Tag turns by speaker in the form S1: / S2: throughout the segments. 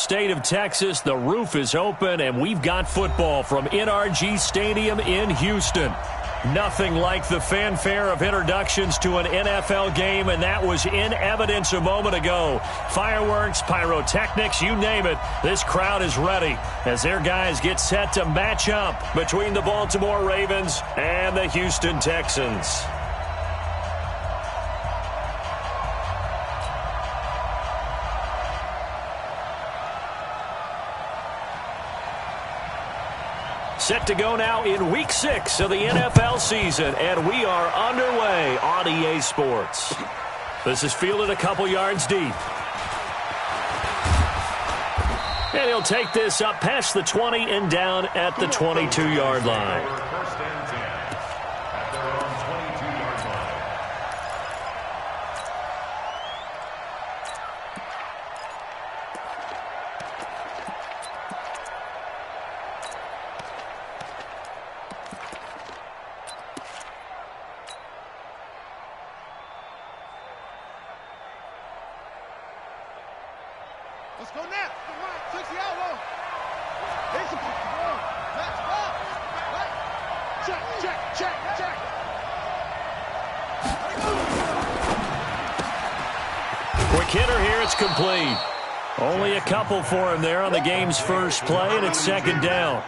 S1: state of Texas, the roof is open, and we've got football from NRG Stadium in Houston. Nothing like the fanfare of introductions to an NFL game, and that was in evidence a moment ago. Fireworks, pyrotechnics, you name it. This crowd is ready as their guys get set to match up between the Baltimore Ravens and the Houston Texans. Set to go now in Week 6 of the NFL season, and we are underway on EA Sports. This is fielded a couple yards deep. And he'll take this up past the 20 and down at the 22-yard line.
S2: Let's go now. Come on, 60 elbow. Here's the ball. Let's go. Right. Check, check, check, check.
S1: Quick hitter here. It's complete. Only a couple for him there on the game's first play, and it's second down.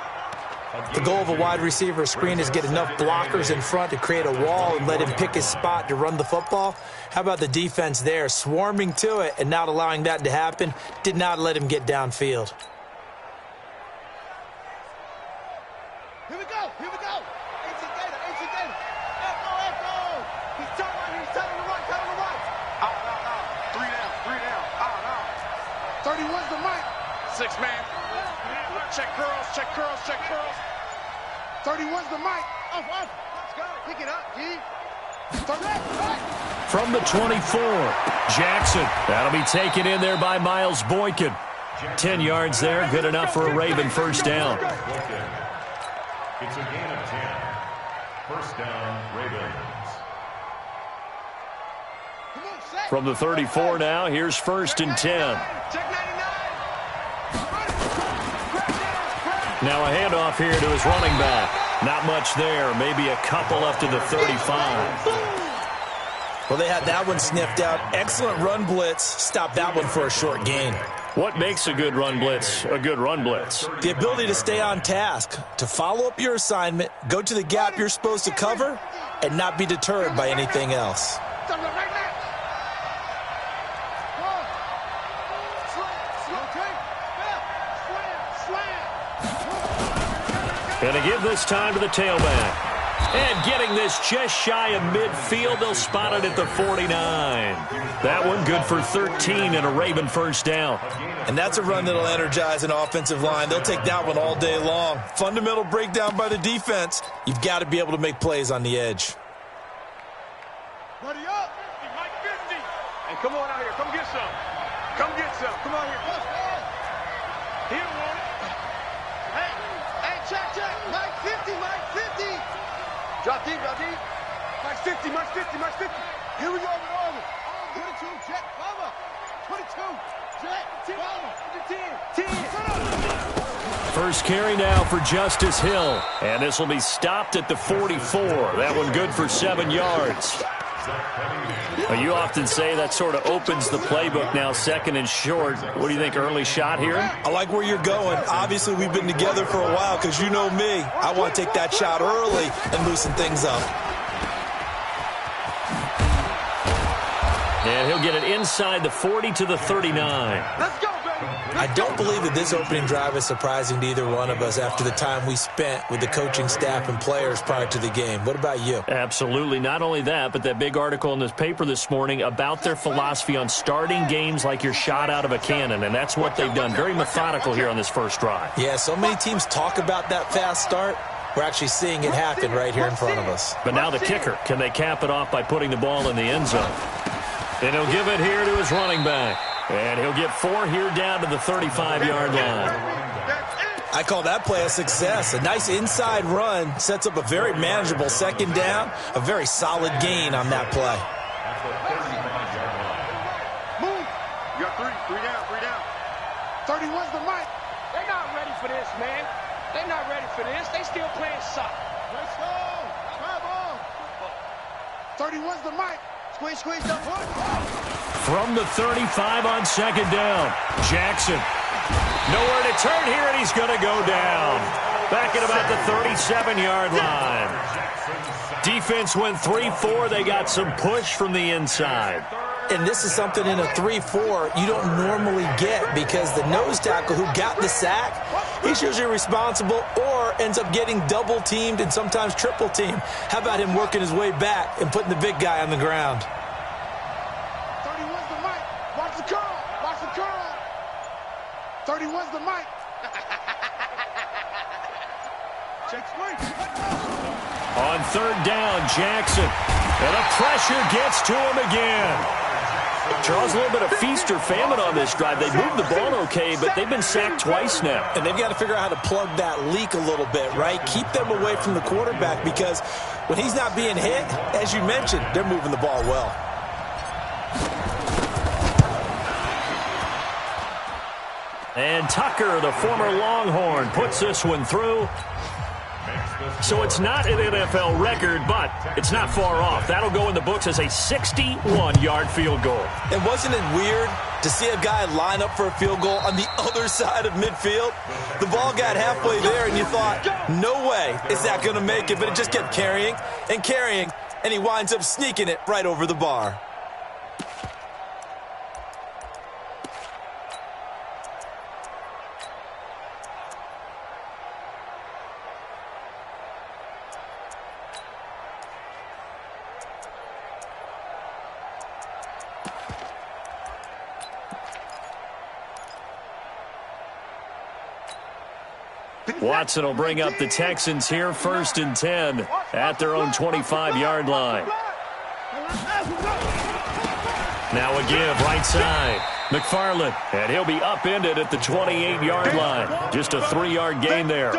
S3: The goal of a wide receiver screen is get enough blockers in front to create a wall and let him pick his spot to run the football. How about the defense there, swarming to it and not allowing that to happen? Did not let him get downfield.
S2: Here we go, here we go. AC Gator, AC Gator. Echo, echo. He's turning to the right, turning to the right. Out. 3 down. Out. 31's the mic. 6 man. Check curls, check curls, check curls. 31's the mic. Off. Let's go. Pick it up, G.
S1: From the 24, Jackson. That'll be taken in there by Miles Boykin. 10 yards there, good enough for a Raven first down.
S4: It's a gain of 10. First down, Ravens.
S1: From the 34 now, here's first and 10. Now a handoff here to his running back. Not much there, maybe a couple up to the 35.
S3: Well, they had that one sniffed out. Excellent run blitz. Stop that one for a short gain.
S1: What makes a good run blitz a good run blitz?
S3: The ability to stay on task, to follow up your assignment, go to the gap you're supposed to cover, and not be deterred by anything else.
S1: Going to give this time to the tailback. And getting this just shy of midfield, they'll spot it at the 49. That one good for 13 and a Raven first down.
S3: And that's a run that'll energize an offensive line. They'll take that one all day long. Fundamental breakdown by the defense. You've got to be able to make plays on the edge.
S2: Buddy up. Mike 50. Hey, come on out here. Come get some. Come get some. Come on here. He don't want it. Hey, check. Mike 50, Mike 50. Drop deep. Mike 50, Mike 50. Here we go, over. 22, check, cover. 22, check, cover. 10.
S1: First carry now for Justice Hill. And this will be stopped at the 44. That one good for 7 yards. Well, you often say that sort of opens the playbook now, second and short. What do you think, early shot here?
S3: I like where you're going. Obviously, we've been together for a while because you know me. I want to take that shot early and loosen things up.
S1: And he'll get it inside the 40 to the 39.
S2: Let's go, baby.
S3: I don't believe that this opening drive is surprising to either one of us after the time we spent with the coaching staff and players prior to the game. What about you?
S1: Absolutely. Not only that, but that big article in this paper this morning about their philosophy on starting games like you're shot out of a cannon, and that's what they've done. Very methodical here on this first drive.
S3: Yeah, so many teams talk about that fast start. We're actually seeing it happen right here in front of us.
S1: But now the kicker. Can they cap it off by putting the ball in the end zone? And he'll give it here to his running back. And he'll get 4 here down to the 35-yard line.
S3: I call that play a success. A nice inside run sets up a very manageable second down, a very solid gain on that play.
S2: Move. You got 3 down. 31 where's the mic? They're not ready for this, man. They're not ready for this. They still playing soccer. Let's go. Come on. 31's the mic. Squeeze the foot.
S1: From the 35 on second down, Jackson. Nowhere to turn here, and he's going to go down. Back at about the 37-yard line. Defense went 3-4. They got some push from the inside.
S3: And this is something in a 3-4 you don't normally get because the nose tackle who got the sack, he's usually responsible or ends up getting double-teamed and sometimes triple-teamed. How about him working his way back and putting the big guy on the ground?
S2: 31's the mic. Watch the curl. Watch the curl. 31's the mic. Check screen.
S1: On third down, Jackson. And the pressure gets to him again. Charles, a little bit of feast or famine on this drive. They moved the ball okay, but they've been sacked twice now.
S3: And they've got to figure out how to plug that leak a little bit, right? Keep them away from the quarterback because when he's not being hit, as you mentioned, they're moving the ball well.
S1: And Tucker, the former Longhorn, puts this one through. So it's not an NFL record, but it's not far off. That'll go in the books as a 61-yard field goal.
S3: And wasn't it weird to see a guy line up for a field goal on the other side of midfield? The ball got halfway there, and you thought, no way is that going to make it. But it just kept carrying and carrying, and he winds up sneaking it right over the bar.
S1: Watson will bring up the Texans here, 1st and 10 at their own 25-yard line. Now a give, right side. McFarland, and he'll be upended at the 28-yard line. Just a 3-yard gain there.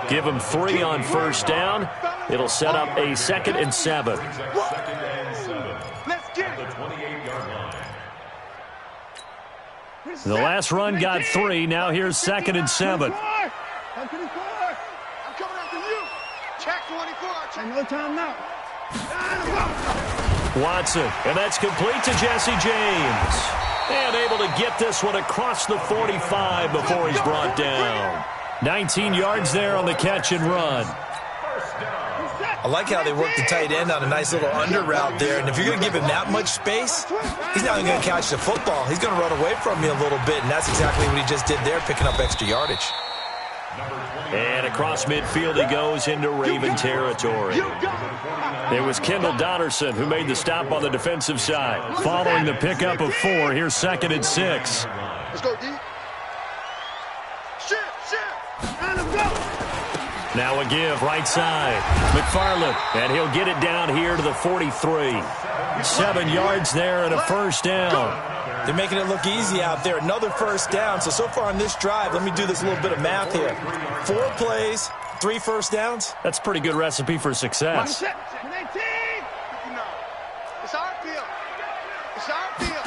S1: Give him 3 on first down. It'll set up a 2nd and 7. The last run got 3. Now here's 2nd and 7.
S2: I'm coming after you. Check 24. No time now.
S1: Watson, and that's complete to Jesse James. And able to get this one across the 45 before he's brought down. 19 yards there on the catch and run.
S3: I like how they work the tight end on a nice little under route there. And if you're going to give him that much space, he's not even going to catch the football. He's going to run away from you a little bit, and that's exactly what he just did there, picking up extra yardage.
S1: And across midfield he goes into Raven territory. It was Kendall Donnerson who made the stop on the defensive side. Following the pickup of 4, here's 2nd and 6.
S2: Let's go, D. Shift.
S1: Now a give, right side. McFarland, and he'll get it down here to the 43. 7 yards there and a first down.
S3: They're making it look easy out there. Another first down. So far on this drive, let me do this little bit of math here. 4 plays, 3 first downs.
S1: That's a pretty good recipe for success.
S2: It's our field. It's our field.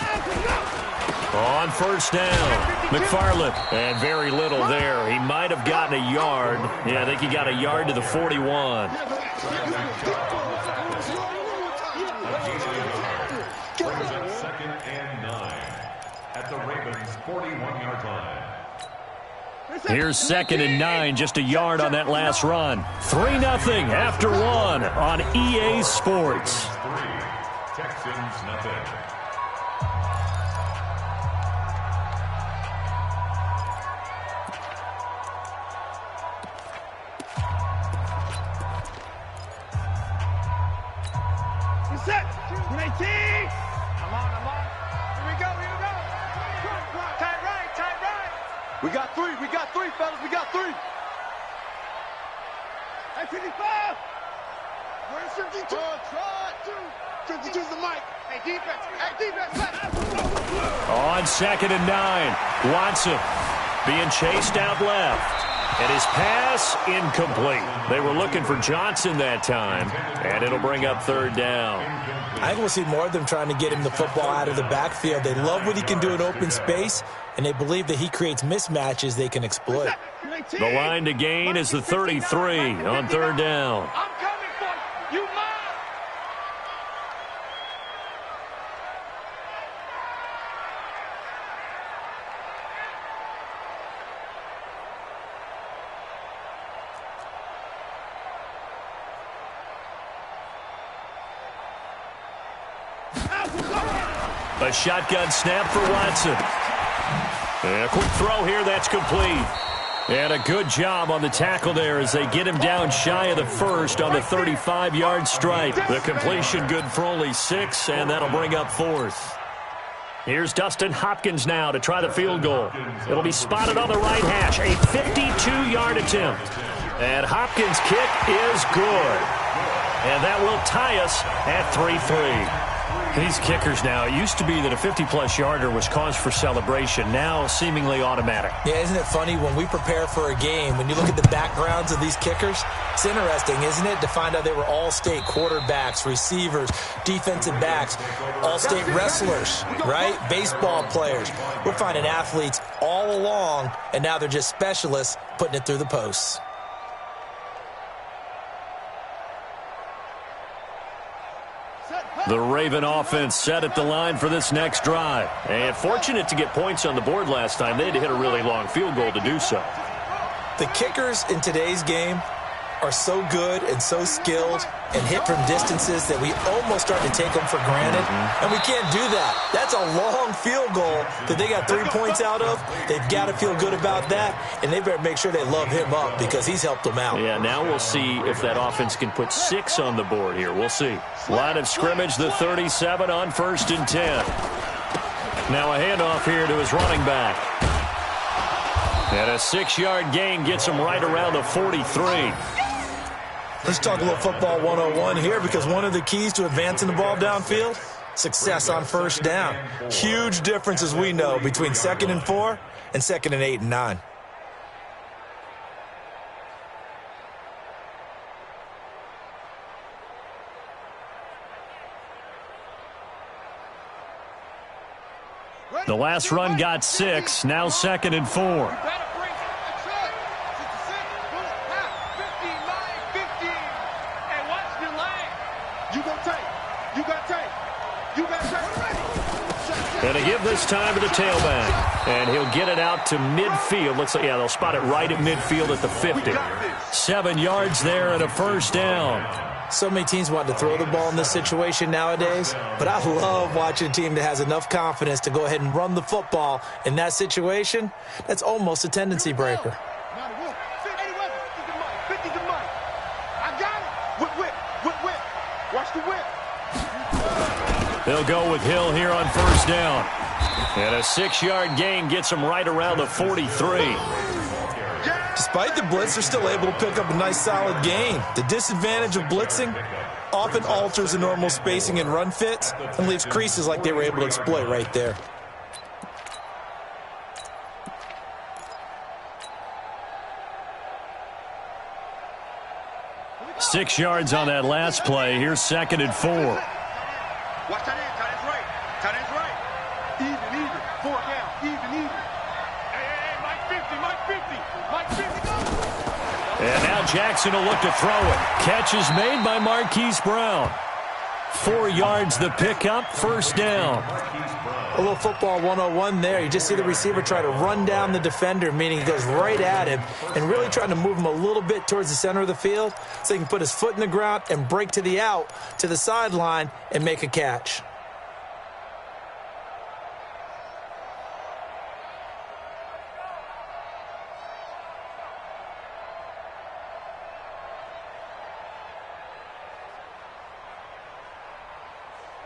S1: On first down, McFarland, and very little there. He might have gotten a yard. Yeah, I think he got a yard to the 41. Here's 2nd and 9, just a yard on that last run. 3-0 after 1 on EA Sports.
S4: Texans nothing.
S2: Set. 19. Come on. Here we go. Tight right. We got 3, fellas. We got 3. Hey, 55. Where's 52? 52's the mic. Hey, defense.
S1: On 2nd and 9, Watson being chased out left. And his pass incomplete. They were looking for Johnson that time, and it'll bring up 3rd down.
S3: I think we'll see more of them trying to get him the football out of the backfield. They love what he can do in open space, and they believe that he creates mismatches they can exploit.
S1: The line to gain is the 33 on third down.
S2: I'm coming for you. You mine.
S1: A shotgun snap for Watson. And a quick throw here, that's complete. And a good job on the tackle there as they get him down shy of the first on the 35-yard stripe. The completion good for only 6, and that'll bring up fourth. Here's Dustin Hopkins now to try the field goal. It'll be spotted on the right hash, a 52-yard attempt. And Hopkins' kick is good. And that will tie us at 3-3. These kickers now, it used to be that a 50-plus yarder was cause for celebration, now seemingly automatic.
S3: Yeah, isn't it funny when we prepare for a game, when you look at the backgrounds of these kickers, it's interesting, isn't it, to find out they were all-state quarterbacks, receivers, defensive backs, all-state wrestlers, right? Baseball players. We're finding athletes all along, and now they're just specialists putting it through the posts.
S1: The Raven offense set at the line for this next drive. And fortunate to get points on the board last time. They had to hit a really long field goal to do so.
S3: The kickers in today's game are so good and so skilled and hit from distances that we almost start to take them for granted. And we can't do that. That's a long field goal that they got 3 points out of. They've got to feel good about that, and they better make sure they love him up because he's helped them out.
S1: Yeah, now we'll see if that offense can put 6 on the board here. We'll see. Line of scrimmage, the 37 on 1st and 10. Now a handoff here to his running back. And a 6-yard gain gets him right around the 43.
S3: Let's talk a little football 101 here, because one of the keys to advancing the ball downfield, success on first down. Huge difference, as we know, between 2nd and 4 and 2nd and 8 and 9.
S1: The last run got 6, now 2nd and 4. And to give this time to the tailback. And he'll get it out to midfield. Looks like, yeah, they'll spot it right at midfield at the 50. 7 yards there and a first down.
S3: So many teams want to throw the ball in this situation nowadays, but I love watching a team that has enough confidence to go ahead and run the football in that situation. That's almost a tendency breaker.
S2: Watch the whip.
S1: They'll go with Hill here on first down. And a 6-yard gain gets them right around the 43.
S3: Despite the blitz, they're still able to pick up a nice solid gain. The disadvantage of blitzing often alters the normal spacing and run fits and leaves creases like they were able to exploit right there.
S1: Six yards on that last play. Here's 2nd and 4.
S2: Watch tight end. Tight end's right. Tight end's right. Even. 4 down. Even. Hey, Mike 50. Mike 50.
S1: And now Jackson will look to throw it. Catch is made by Marquise Brown. 4 yards the pickup, first down.
S3: A little football 101 there. You just see the receiver try to run down the defender, meaning he goes right at him and really trying to move him a little bit towards the center of the field so he can put his foot in the ground and break to the out, to the sideline, and make a catch.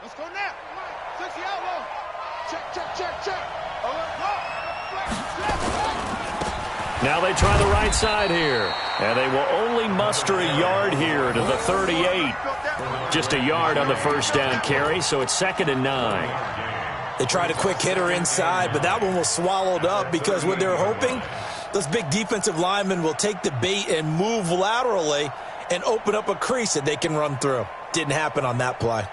S2: Let's go now. 60 outlaw. Check.
S1: Now they try the right side here. And they will only muster a yard here to the 38. Just a yard on the first down carry, so it's 2nd and 9.
S3: They tried a quick hitter inside, but that one was swallowed up because what they're hoping, those big defensive linemen will take the bait and move laterally and open up a crease that they can run through. Didn't happen on that play.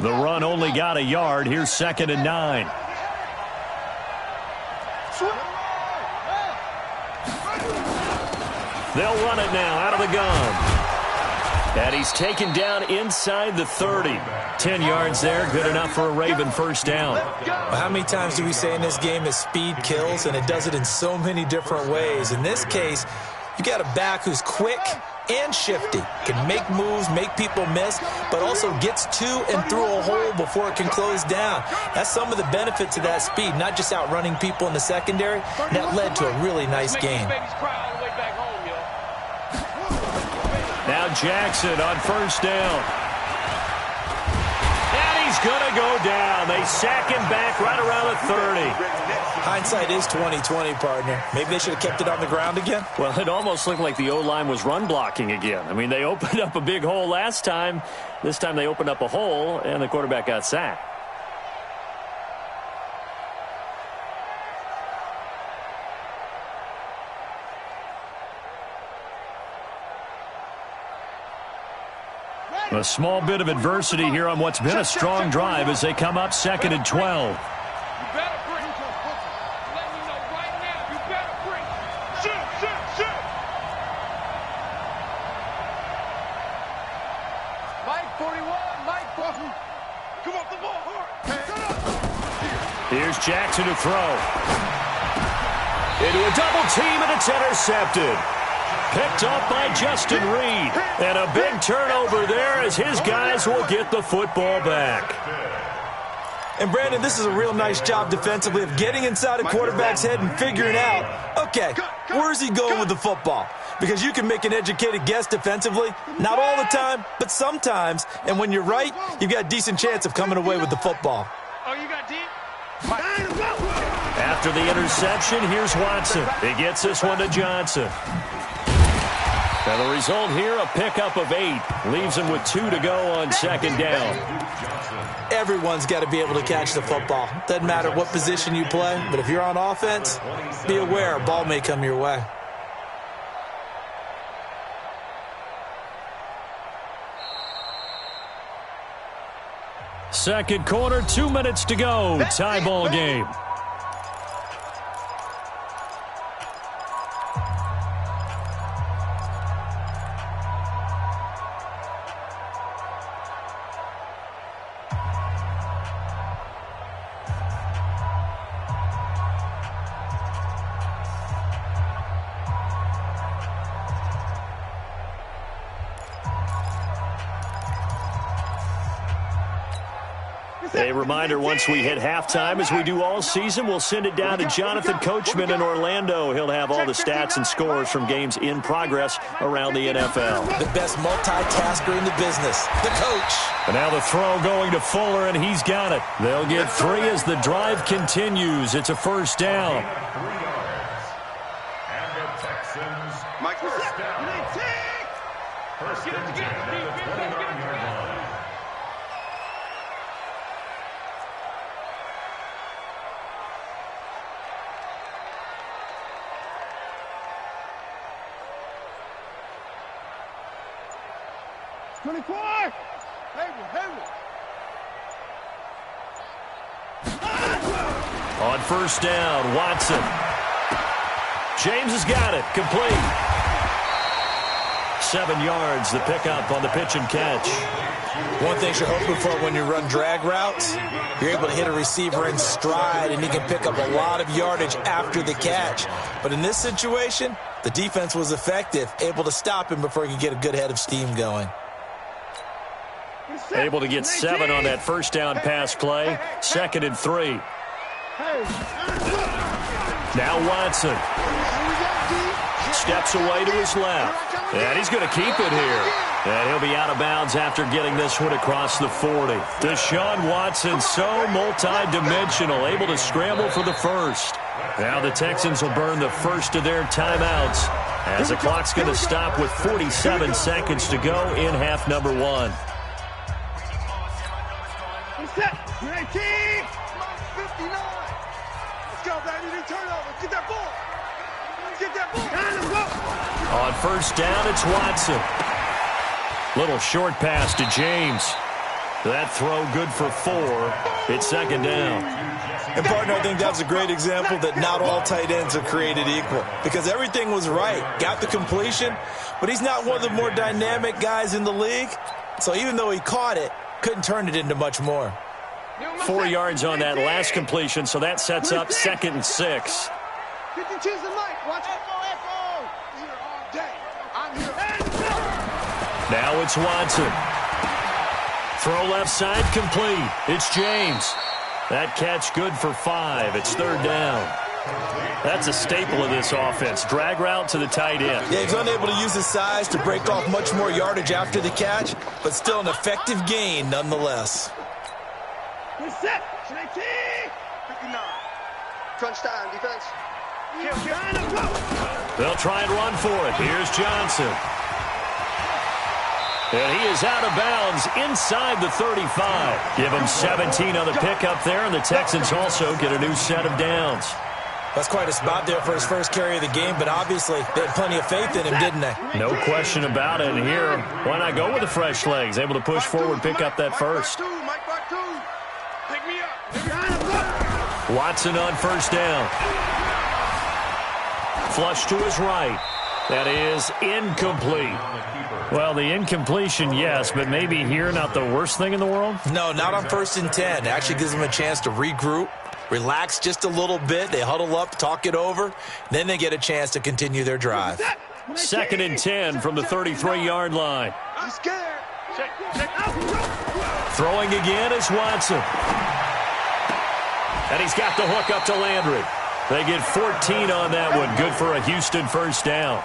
S1: The run only got a yard. Here's 2nd and 9. They'll run it now out of the gun. And he's taken down inside the 30. 10 yards there, good enough for a Raven first down.
S3: Well, how many times do we say in this game that speed kills, and it does it in so many different ways. In this case, you got a back who's quick and shifty, can make moves, make people miss, but also gets to and through a hole before it can close down. That's some of the benefits of that speed, not just outrunning people in the secondary. That led to a really nice game.
S1: Now Jackson on first down. And he's going to go down. They sack him back right around the 30.
S3: Hindsight is 20/20, partner. Maybe they should have kept it on the ground again.
S1: Well, it almost looked like the O-line was run blocking again. I mean, they opened up a big hole last time. This time they opened up a hole, and the quarterback got sacked. A small bit of adversity here on what's been a strong drive as they come up 2nd and 12. Here's Jackson to throw. Into a double team, and it's intercepted. Picked up by Justin Reed. And a big turnover there as his guys will get the football back.
S3: And, Brandon, this is a real nice job defensively of getting inside a quarterback's head and figuring out, okay, where's he going with the football? Because you can make an educated guess defensively. Not all the time, but sometimes. And when you're right, you've got a decent chance of coming away with the football.
S2: Oh, you got deep?
S1: After the interception, here's Watson. He gets this one to Johnson. And the result here, a pickup of 8. Leaves him with 2 to go on 2nd down.
S3: Everyone's got to be able to catch the football. Doesn't matter what position you play, but if you're on offense, be aware a ball may come your way.
S1: Second quarter, 2 minutes to go. Tie ball game. A reminder, once we hit halftime, as we do all season, we'll send it down to Jonathan Coachman in Orlando. He'll have all the stats and scores from games in progress around the NFL.
S3: The best multitasker in the business, the coach.
S1: And now the throw going to Fuller, and he's got it. They'll get 3 as the drive continues. It's a first down.
S4: 3 yards. And the Texans,
S2: Mike,
S4: first down. First and 10 at the 29-yard line.
S1: On first down, Watson. James has got it. Complete. 7 yards, the pickup on the pitch and catch.
S3: One thing you're hoping for when you run drag routes, you're able to hit a receiver in stride, and he can pick up a lot of yardage after the catch. But in this situation, the defense was effective, able to stop him before he could get a good head of steam going.
S1: Able to get 7 on that first down pass play. 2nd and 3. Now Watson. Steps away to his left. And he's going to keep it here. And he'll be out of bounds after getting this one across the 40. Deshaun Watson, so multi-dimensional, able to scramble for the first. Now the Texans will burn the first of their timeouts as the clock's going to stop with 47 seconds to go in half number 1.
S2: Set. 19. 59. Let's go, baby. Turnover. Get that ball. Get that ball.
S1: On first down, it's Watson. Little short pass to James. That throw good for 4. It's second down.
S3: And, partner, I think that's a great example that not all tight ends are created equal because everything was right. Got the completion, but he's not one of the more dynamic guys in the league. So even though he caught it, couldn't turn it into much more.
S1: 4 yards on that last completion, so that sets up 2nd and 6.
S2: Choose the mic. Watch echo. Here all day. I'm here.
S1: Now it's Watson. Throw left side complete. It's James. That catch good for 5. It's 3rd down. That's a staple of this offense. Drag route to the tight end.
S3: Yeah, he's unable to use his size to break off much more yardage after the catch, but still an effective gain nonetheless.
S2: We're set. 59. Crunch time, defense.
S1: They'll try and run for it. Here's Johnson. And he is out of bounds inside the 35. Give him 17 on the pickup there, and the Texans also get a new set of downs.
S3: That's quite a spot there for his first carry of the game, but obviously they had plenty of faith in him, didn't they?
S1: No question about it. And here, why not go with the fresh legs? Able to push forward, pick up that first.
S2: Pick me up.
S1: Watson on first down. Flush to his right. That is incomplete. Well, the incompletion, yes, but maybe here not the worst thing in the world?
S3: No, not on 1st and 10. It actually gives them a chance to regroup, relax just a little bit. They huddle up, talk it over. Then they get a chance to continue their drive.
S1: 2nd and 10 from the 33-yard line.
S2: I'm scared.
S1: Throwing again is Watson. And he's got the hook up to Landry. They get 14 on that one. Good for a Houston first down.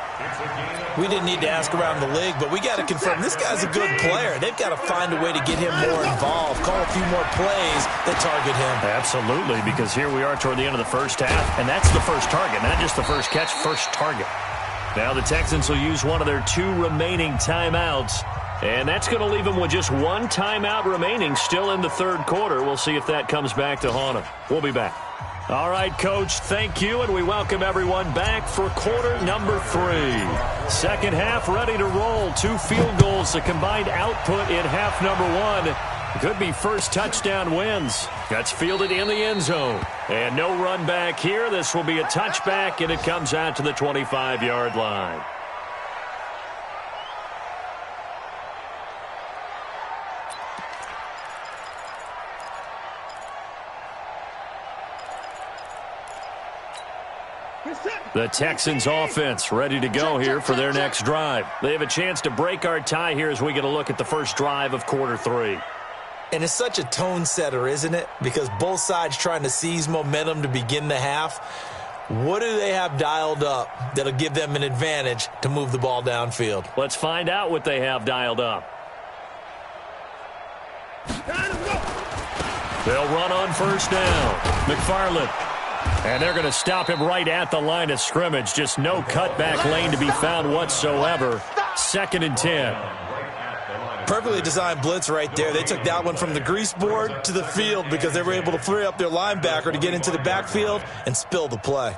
S3: We didn't need to ask around the league, but we got to confirm this guy's a good player. They've got to find a way to get him more involved, call a few more plays that target him.
S1: Absolutely, because here we are toward the end of the first half, and that's the first target, not just the first catch, first target. Now the Texans will use one of their 2 remaining timeouts, and that's going to leave them with just 1 timeout remaining still in the 3rd quarter. We'll see if that comes back to haunt them. We'll be back. All right, Coach, thank you, and we welcome everyone back for quarter number 3. Second half ready to roll. 2 field goals, the combined output in half number 1. Could be first touchdown wins. That's fielded in the end zone. And no run back here. This will be a touchback, and it comes out to the 25-yard line. The Texans offense ready to go here for their next drive. They have a chance to break our tie here as we get a look at the first drive of quarter 3.
S3: And it's such a tone setter, isn't it? Because both sides trying to seize momentum to begin the half. What do they have dialed up that'll give them an advantage to move the ball downfield?
S1: Let's find out what they have dialed up. They'll run on first down. McFarland. And they're going to stop him right at the line of scrimmage. Just no cutback lane to be found whatsoever. 2nd and 10.
S3: Perfectly designed blitz right there. They took that one from the grease board to the field because they were able to free up their linebacker to get into the backfield and spill the play.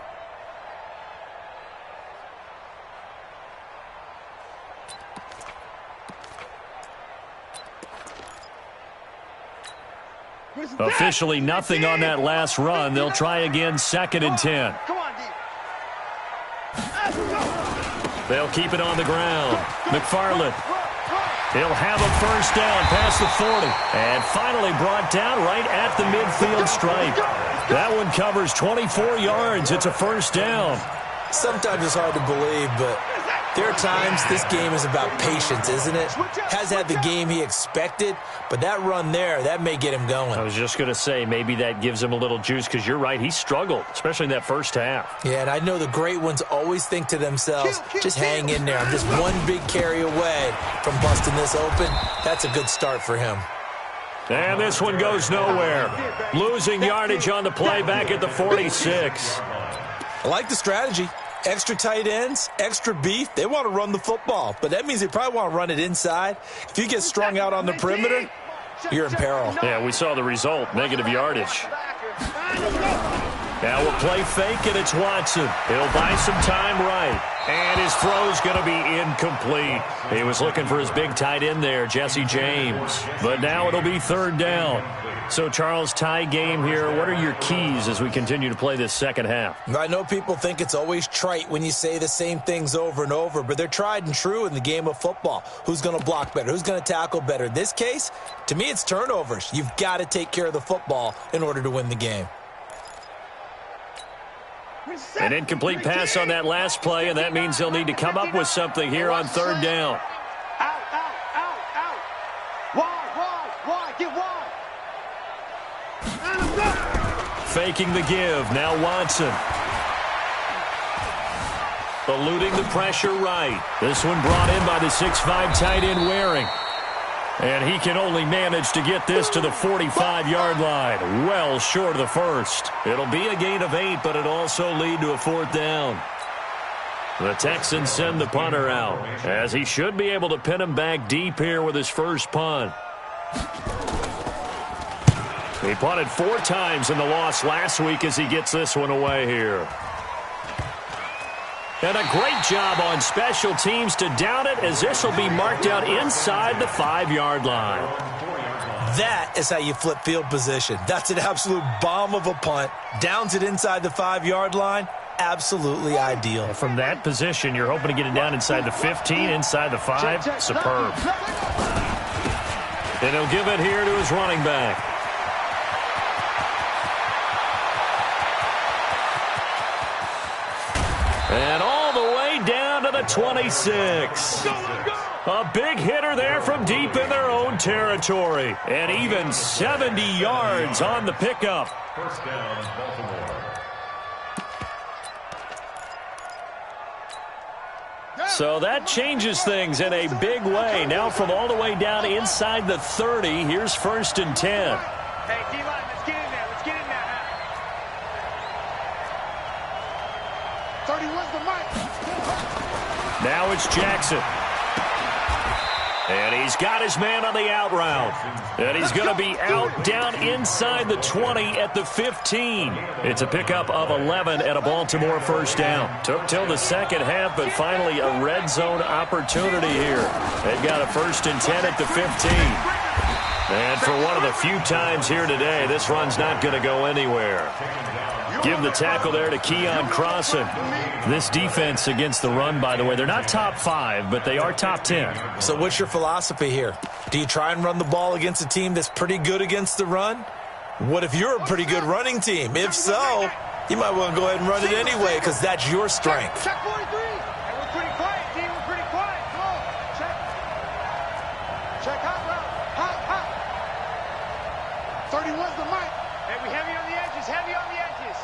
S1: Officially nothing on that last run. They'll try again 2nd and 10. They'll keep it on the ground. McFarland. He'll have a first down past the 40. And finally brought down right at the midfield stripe. That one covers 24 yards. It's a first down.
S3: Sometimes it's hard to believe, but there are times this game is about patience, isn't it? Has had the game he expected, but that run there, that may get him going.
S1: I was just going to say, maybe that gives him a little juice, because you're right, he struggled, especially in that first half.
S3: Yeah, and I know the great ones always think to themselves, just hang in there. I'm just one big carry away from busting this open. That's a good start for him.
S1: And this one goes nowhere. Losing yardage on the play back at the 46.
S3: I like the strategy. Extra tight ends, extra beef. They want to run the football, but that means they probably want to run it inside. If you get strung out on the perimeter, you're in peril.
S1: Yeah, we saw the result, negative yardage. Now we'll play fake, and it's Watson. He'll buy some time right. And his throw's going to be incomplete. He was looking for his big tight end there, Jesse James. But now it'll be third down. So, Charles, tie game here. What are your keys as we continue to play this second half?
S3: I know people think it's always trite when you say the same things over and over, but they're tried and true in the game of football. Who's going to block better? Who's going to tackle better? In this case, to me, it's turnovers. You've got to take care of the football in order to win the game.
S1: An incomplete pass on that last play, and that means they'll need to come up with something here on third down.
S2: Out, out, out, out. Wide, get wide.
S1: Faking the give. Now Watson. Eluding the pressure right. This one brought in by the 6'5" tight end Waring. And he can only manage to get this to the 45-yard line. Well short of the first. It'll be a gain of 8, but it'll also lead to a fourth down. The Texans send the punter out, as he should be able to pin him back deep here with his first punt. He punted 4 times in the loss last week as he gets this one away here. And a great job on special teams to down it, as this will be marked out inside the 5-yard line.
S3: That is how you flip field position. That's an absolute bomb of a punt. Downs it inside the 5-yard line. Absolutely ideal.
S1: From that position, you're hoping to get it down inside the 15, inside the 5. Superb. And he'll give it here to his running back. And all the way down to the 26. A big hitter there from deep in their own territory. And even 70 yards on the pickup.
S5: First down, Baltimore.
S1: So that changes things in a big way. Now from all the way down inside the 30, here's 1st and 10.
S2: Hey, D-line, let's get in there. Let's get in there. 31's the mic.
S1: Now it's Jackson. And he's got his man on the out route. And he's going to be out down inside the 20 at the 15. It's a pickup of 11 at a Baltimore first down. Took till the second half, but finally a red zone opportunity here. They've got a 1st and 10 at the 15. And for one of the few times here today, this run's not going to go anywhere. Give the tackle there to Keon Crossan. This defense against the run, by the way, they're not top 5, but they are top 10.
S3: So what's your philosophy here? Do you try and run the ball against a team that's pretty good against the run? What if you're a pretty good running team? If so, you might want to go ahead and run it anyway, because that's your strength.
S2: Check 43. Hey, we're pretty quiet, team. We're pretty quiet. Come on. Check. Check hot route. Hot. 31's the mic. Hey, we heavy on the edges. Heavy on the edges.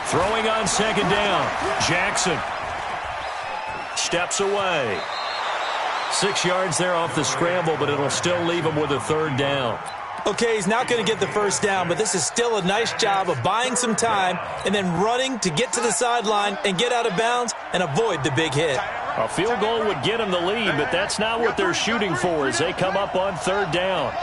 S1: Throwing on second down. Jackson steps away. 6 yards there off the scramble, but it'll still leave him with a third down.
S3: Okay, he's not going to get the first down, but this is still a nice job of buying some time and then running to get to the sideline and get out of bounds and avoid the big hit.
S1: A field goal would get him the lead, but that's not what they're shooting for as they come up on third down.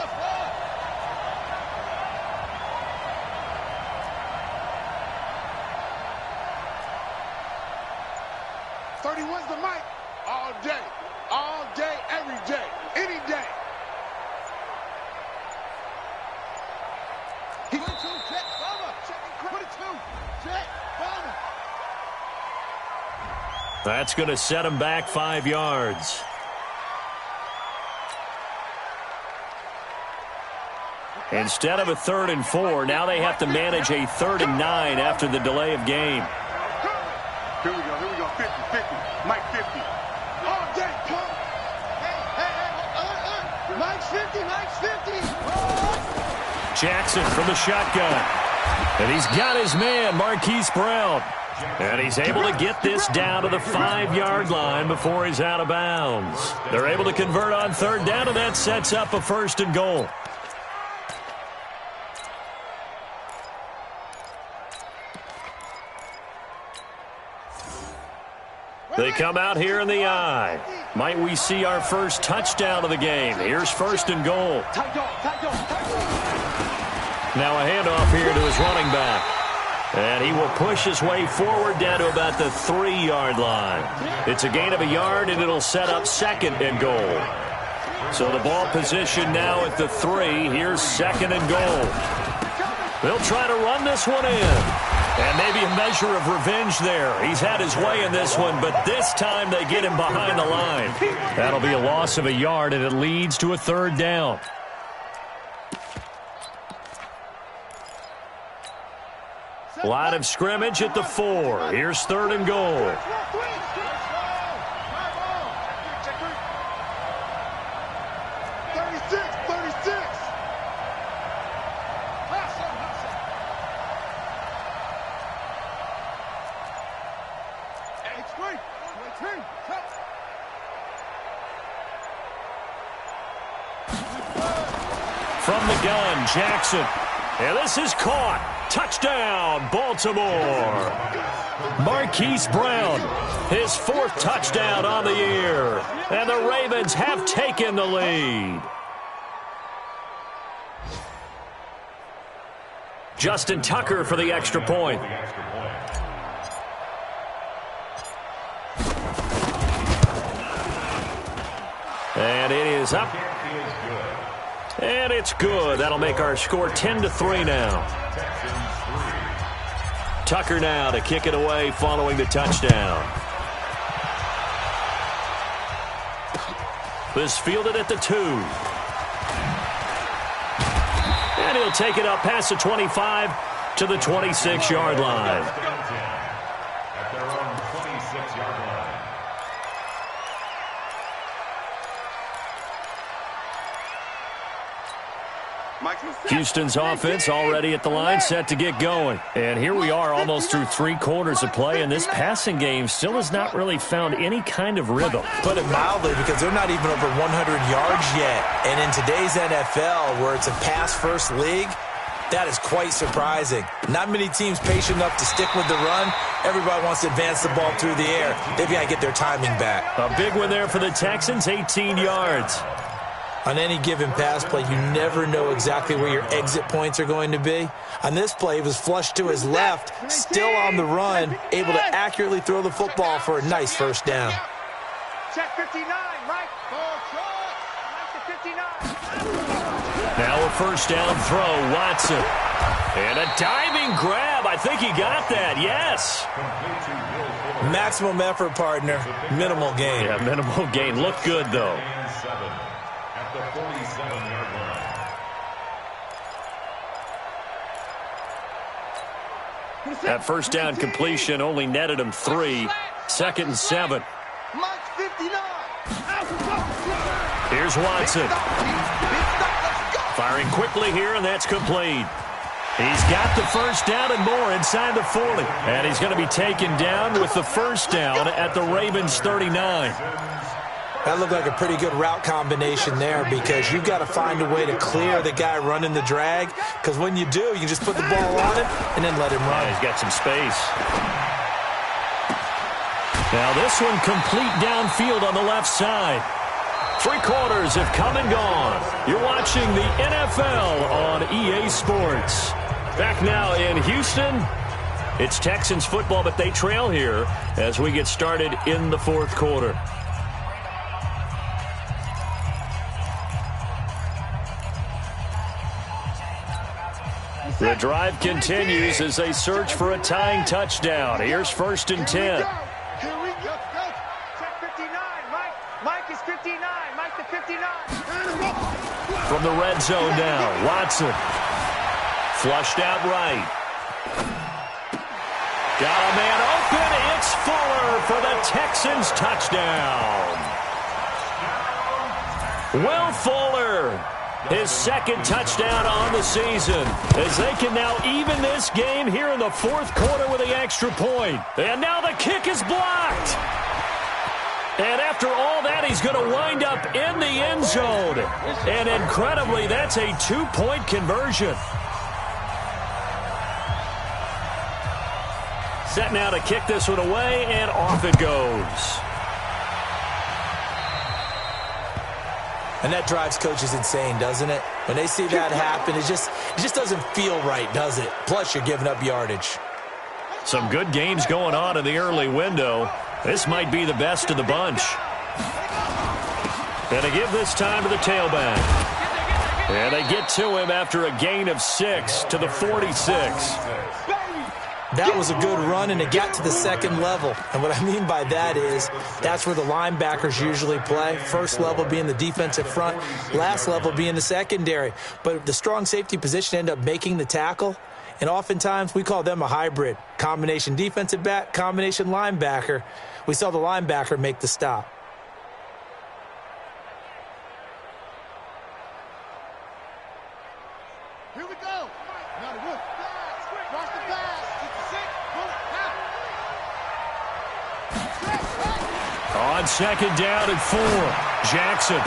S1: That's going to set him back 5 yards. Instead of a 3rd and 4, now they have to manage a 3rd and 9 after the delay of game.
S2: Here we go. 50. Mike 50. All day, come. Hey. Mike's 50.
S1: Jackson from the shotgun. And he's got his man, Marquise Brown. And he's able to get this down to the 5-yard line before he's out of bounds. They're able to convert on third down, and that sets up a 1st and goal. They come out here in the eye. Might we see our first touchdown of the game? Here's 1st and goal. Now a handoff here to his running back. And he will push his way forward down to about the 3-yard line. It's a gain of a yard, and it'll set up 2nd and goal. So the ball position now at the 3. Here's 2nd and goal. They'll try to run this one in. And maybe a measure of revenge there. He's had his way in this one, but this time they get him behind the line. That'll be a loss of a yard, and it leads to a 3rd down. Line of scrimmage at the 4. Here's 3rd and goal. From the gun, Jackson. And this is caught. Touchdown, Baltimore. Marquise Brown, his 4th touchdown on the year. And the Ravens have taken the lead. Justin Tucker for the extra point. And it is up. And it's good. That'll make our score 10-3 now. Tucker now to kick it away following the touchdown. This fielded at the 2. And he'll take it up past the 25 to the 26-yard line.
S5: At their own 26-yard line.
S1: Houston's offense already at the line, set to get going. And here we are almost through 3 quarters of play, and this passing game still has not really found any kind of rhythm.
S3: Put it mildly, because they're not even over 100 yards yet. And in today's NFL, where it's a pass-first league, that is quite surprising. Not many teams patient enough to stick with the run. Everybody wants to advance the ball through the air. They've got to get their timing back.
S1: A big one there for the Texans, 18 yards.
S3: On any given pass play, you never know exactly where your exit points are going to be. On this play, he was flushed to his left, still on the run, able to accurately throw the football for a nice 1st down.
S2: Check 59, Mike. Mike to 59.
S1: Now a 1st down throw, Watson. And a diving grab. I think he got that, yes.
S3: Maximum effort, partner. Minimal gain.
S1: Yeah, minimal gain. Looked good, though.
S5: At the 47-yard line.
S1: That 1st down completion only netted him 3. 2nd and 7. Here's Watson. Firing quickly here, and that's complete. He's got the 1st down and more inside the 40. And he's going to be taken down with the 1st down at the Ravens' 39.
S3: That looked like a pretty good route combination there, because you've got to find a way to clear the guy running the drag, because when you do, you just put the ball on him and then let him run.
S1: Yeah, he's got some space. Now this one complete downfield on the left side. 3 quarters have come and gone. You're watching the NFL on EA Sports. Back now in Houston. It's Texans football, but they trail here as we get started in the 4th quarter. The drive continues as they search for a tying touchdown. Here's 1st and 10.
S2: Here we go. Check 59, Mike. Mike is 59. Mike to 59.
S1: From the red zone now, Watson. Flushed out right. Got a man open. It's Fuller for the Texans touchdown. Will Fuller. His 2nd touchdown on the season, as they can now even this game here in the 4th quarter with the extra point. And now the kick is blocked. And after all that, he's going to wind up in the end zone. And incredibly, that's a 2-point conversion. Set now to kick this one away, and off it goes.
S3: And that drives coaches insane, doesn't it? When they see that happen, it just doesn't feel right, does it? Plus, you're giving up yardage.
S1: Some good games going on in the early window. This might be the best of the bunch. And they give this time to the tailback. And they get to him after a gain of 6 to the 46.
S3: That was a good run, and it got to the second level. And what I mean by that is that's where the linebackers usually play. First level being the defensive front, last level being the secondary. But the strong safety position ended up making the tackle, and oftentimes we call them a hybrid. Combination defensive back, combination linebacker. We saw the linebacker make the stop.
S2: Here we go. Now the look. Watch the pass.
S1: On second down and 4, Jackson.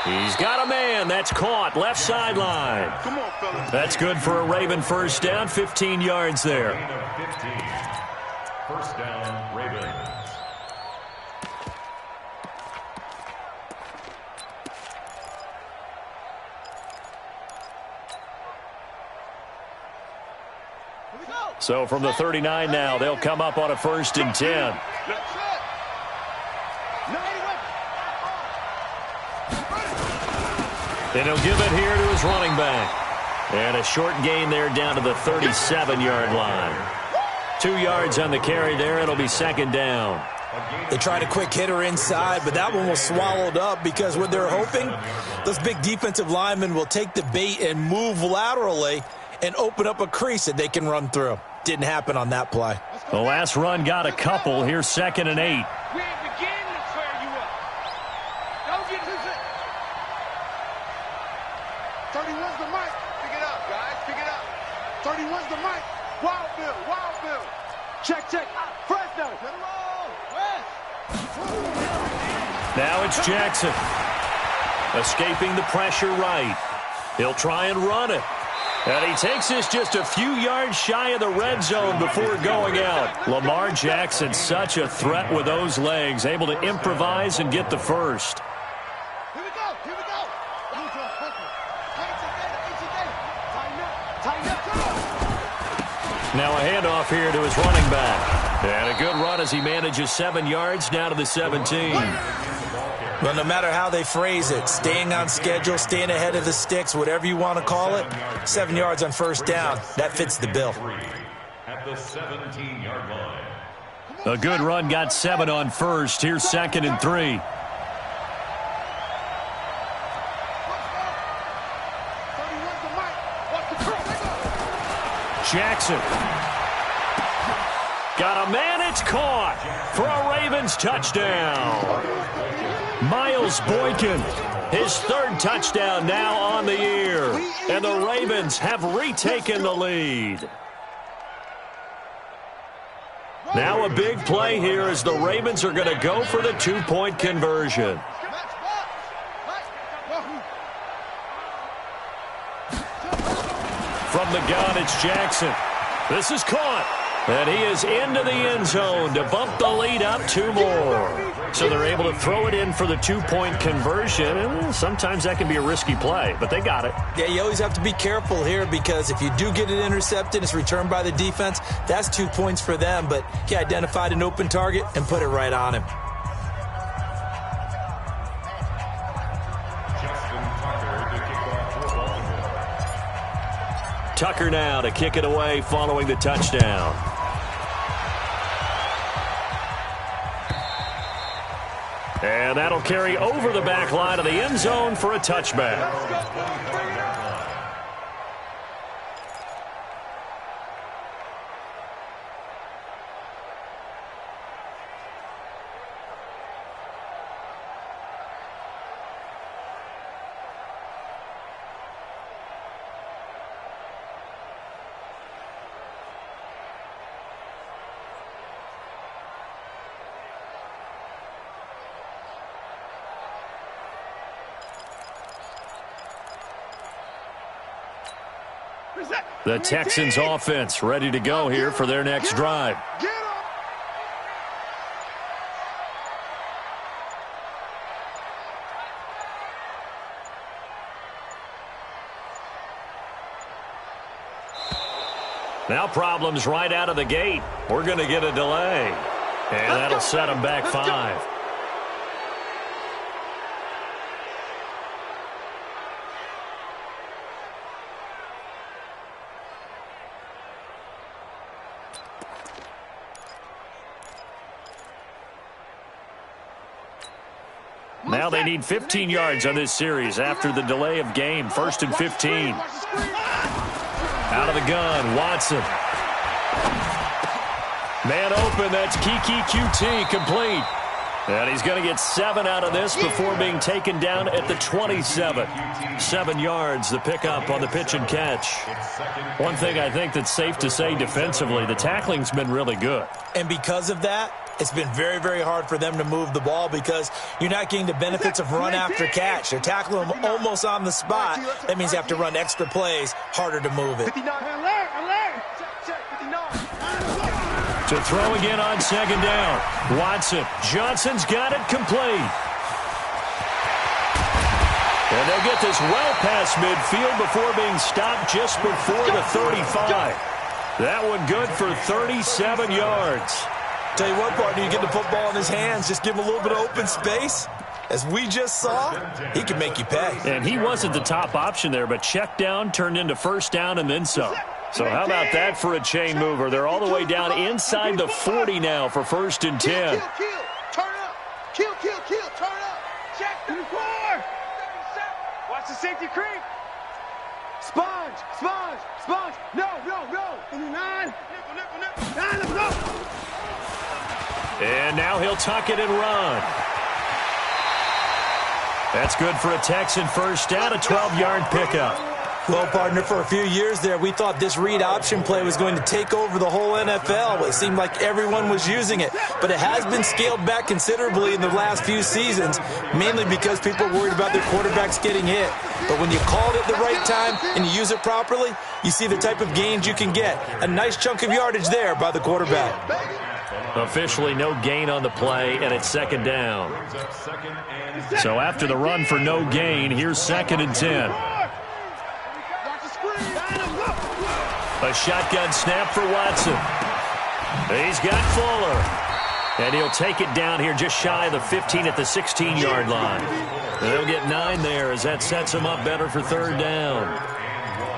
S1: He's got a man. That's caught. Left sideline.
S2: Come on, fellas.
S1: That's good for a Raven first down. 15 yards there.
S5: First down, Ravens.
S1: So from the 39 now, they'll come up on a 1st and 10. And he'll give it here to his running back. And a short gain there down to the 37-yard line. 2 yards on the carry there. It'll be second down.
S3: They tried a quick hitter inside, but that one was swallowed up because what they're hoping, those big defensive linemen will take the bait and move laterally and open up a crease that they can run through. Didn't happen on that play.
S1: The last run got a couple. Here's 2nd and 8.
S4: We ain't beginning to clear you up. Don't get this.
S2: 31's the mic. Pick it up, guys. Pick it up. 31's the mic. Wild Bill. Wild Bill. Check. Fresno. Hit him all. West.
S1: Now it's Jackson. Escaping the pressure right. He'll try and run it. And he takes this just a few yards shy of the red zone before going out. Lamar Jackson, such a threat with those legs, able to improvise and get the first.
S2: Here we go.
S1: Now a handoff here to his running back. And a good run as he manages 7 yards down to the 17.
S3: Well, no matter how they phrase it, staying on schedule, staying ahead of the sticks, whatever you want to call it, 7 yards on first down, that fits the bill.
S5: At the 17-yard line.
S1: A good run got 7 on first. Here's 2nd and 3. Jackson. Got a man, it's caught for a Ravens touchdown. Miles Boykin, his 3rd touchdown now on the year. And the Ravens have retaken the lead. Now a big play here as the Ravens are going to go for the 2-point conversion. From the gun, it's Jackson. This is caught. And he is into the end zone to bump the lead up 2 more. So they're able to throw it in for the 2-point conversion. And sometimes that can be a risky play, but they got it.
S3: Yeah, you always have to be careful here because if you do get it intercepted, it's returned by the defense. That's 2 points for them, but he identified an open target and put it right on him.
S1: Tucker now to kick it away following the touchdown. And that'll carry over the back line of the end zone for a touchback. The Texans offense ready to go here for their next drive. Now problems right out of the gate. We're going to get a delay. And that'll set them back 5. Now they need 15 yards on this series after the delay of game. 1st and 15. Out of the gun, Watson. Man open, that's Kiki QT, complete. And he's going to get 7 out of this before being taken down at the 27. 7 yards, the pickup on the pitch and catch. One thing I think that's safe to say defensively, the tackling's been really good.
S3: And because of that, it's been very, very hard for them to move the ball because you're not getting the benefits of run after catch. They're tackling them almost on the spot. That means you have to run extra plays, harder to move it.
S1: To throw again on 2nd down. Watson. Johnson's got it complete. And they'll get this well past midfield before being stopped just before the 35. That one good for 37 yards.
S3: Tell you what, partner, you get the football in his hands, just give him a little bit of open space. As we just saw, he can make you pay.
S1: And he wasn't the top option there, but check down turned into 1st down and then some. So how about that for a chain mover? They're all the way down inside the 40 now for 1st and 10.
S2: Turn up. Kill, turn up. Check the floor. Watch the safety creep. Sponge. No. In the 9. Nipple. 9, let's go.
S1: And now he'll tuck it and run. That's good for a Texan 1st down, a 12-yard pickup.
S3: Well, partner, for a few years there, we thought this read option play was going to take over the whole NFL. It seemed like everyone was using it. But it has been scaled back considerably in the last few seasons, mainly because people are worried about their quarterbacks getting hit. But when you call it at the right time and you use it properly, you see the type of gains you can get. A nice chunk of yardage there by the quarterback.
S1: Officially no gain on the play, and it's 2nd down. So after the run for no gain, here's 2nd and 10. A shotgun snap for Watson. He's got Fuller. And he'll take it down here just shy of the 15 at the 16-yard line. And they'll get 9 there as that sets him up better for 3rd down.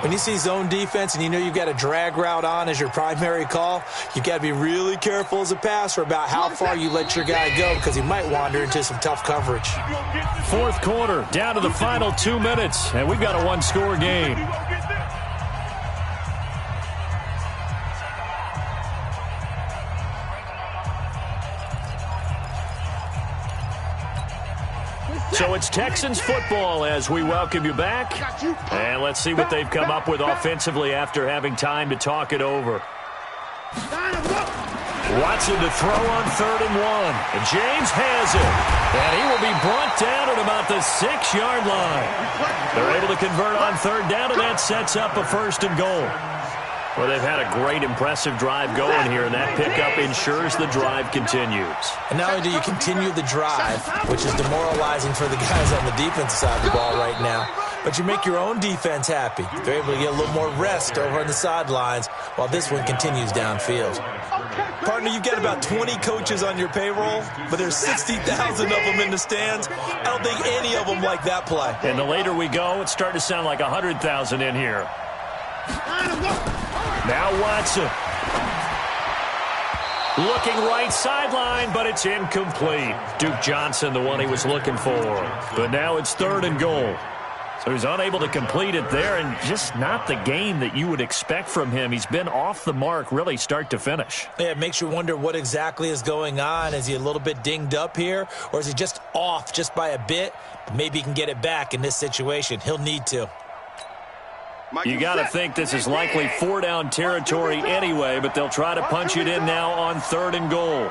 S3: When you see zone defense and you know you've got a drag route on as your primary call, you've got to be really careful as a passer about how far you let your guy go because he might wander into some tough coverage.
S1: 4th quarter, down to the final 2 minutes, and we've got a 1-score game. So it's Texans football as we welcome you back. And let's see what they've come up with offensively after having time to talk it over. Watson to throw on 3rd and 1. And James has it. And he will be brought down at about the 6-yard line. They're able to convert on 3rd down, and that sets up a 1st and goal. Well, they've had a great, impressive drive going here, and that pickup ensures the drive continues.
S3: And not only do you continue the drive, which is demoralizing for the guys on the defensive side of the ball right now, but you make your own defense happy. They're able to get a little more rest over on the sidelines while this one continues downfield. Partner, you've got about 20 coaches on your payroll, but there's 60,000 of them in the stands. I don't think any of them like that play.
S1: And the later we go, it's starting to sound like 100,000 in here. Now Watson. Looking right sideline, but it's incomplete. Duke Johnson, the one he was looking for. But now it's 3rd and goal. So he's unable to complete it there, and just not the game that you would expect from him. He's been off the mark really start to finish.
S3: Yeah, it makes you wonder what exactly is going on. Is he a little bit dinged up here, or is he just off just by a bit? Maybe he can get it back in this situation. He'll need to.
S1: You got to think this is likely 4-down territory anyway, but they'll try to punch it in now on 3rd and goal.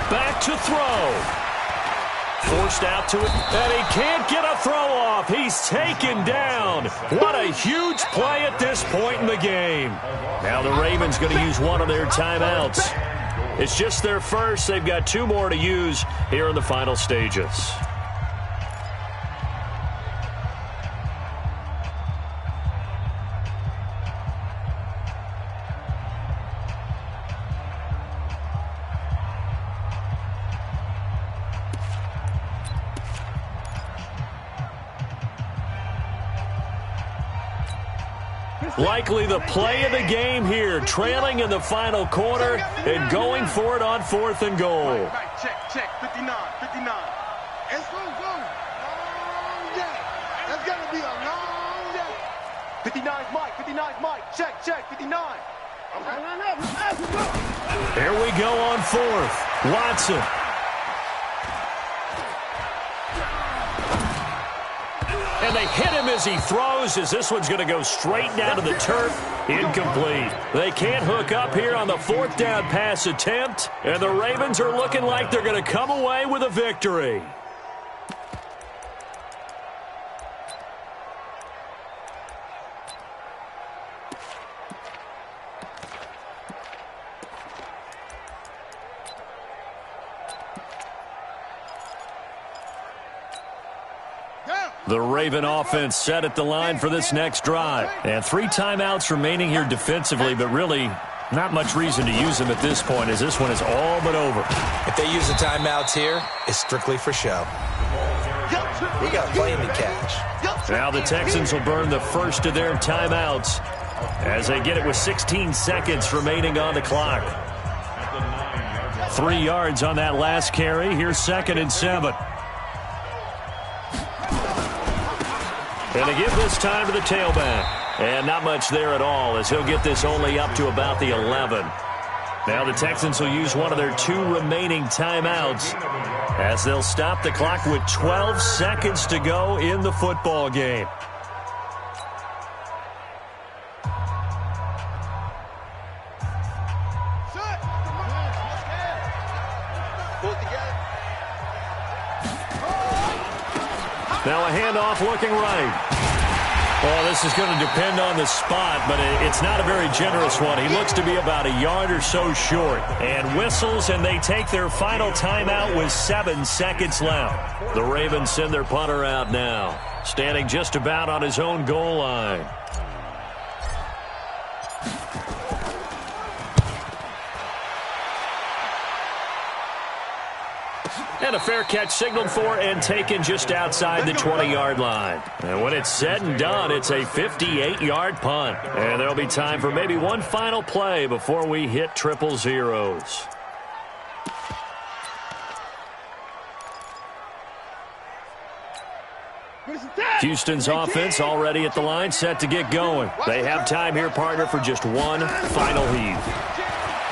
S1: Back to throw. Forced out to it, and he can't get a throw off. He's taken down. What a huge play at this point in the game. Now the Ravens going to use one of their timeouts. It's just their first. They've got 2 more to use here in the final stages. Likely the play of the game here, trailing in the final quarter and going for it on 4th and goal.
S2: Right, check, 59. It's going to go long day. That's going to be a long day. 59's Mike, check, 59.
S1: Here we go on 4th. Watson. And they hit him as he throws, as this one's going to go straight down to the turf. Incomplete. They can't hook up here on the 4th down pass attempt, and the Ravens are looking like they're going to come away with a victory. The Raven offense set at the line for this next drive. And 3 timeouts remaining here defensively, but really not much reason to use them at this point, as this one is all but over.
S3: If they use the timeouts here, it's strictly for show. We got plenty to catch.
S1: Now the Texans will burn the first of their timeouts as they get it with 16 seconds remaining on the clock. 3 yards on that last carry. Here's 2nd and 7. And they give this time to the tailback. And not much there at all, as he'll get this only up to about the 11. Now the Texans will use one of their 2 remaining timeouts as they'll stop the clock with 12 seconds to go in the football game. Now a handoff looking right. Well, this is going to depend on the spot, but it's not a very generous one. He looks to be about a yard or so short. And whistles, and they take their final timeout with 7 seconds left. The Ravens send their punter out now, standing just about on his own goal line. And a fair catch signaled for and taken just outside the 20-yard line. And when it's said and done, it's a 58-yard punt. And there'll be time for maybe one final play before we hit triple zeros. Houston's offense already at the line, set to get going. They have time here, partner, for just one final heave.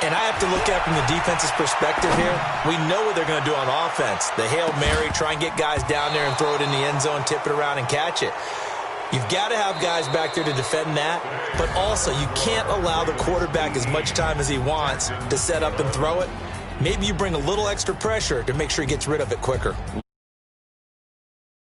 S3: And I have to look at it from the defense's perspective here. We know what they're going to do on offense. The Hail Mary, try and get guys down there and throw it in the end zone, tip it around and catch it. You've got to have guys back there to defend that, but also you can't allow the quarterback as much time as he wants to set up and throw it. Maybe you bring a little extra pressure to make sure he gets rid of it quicker.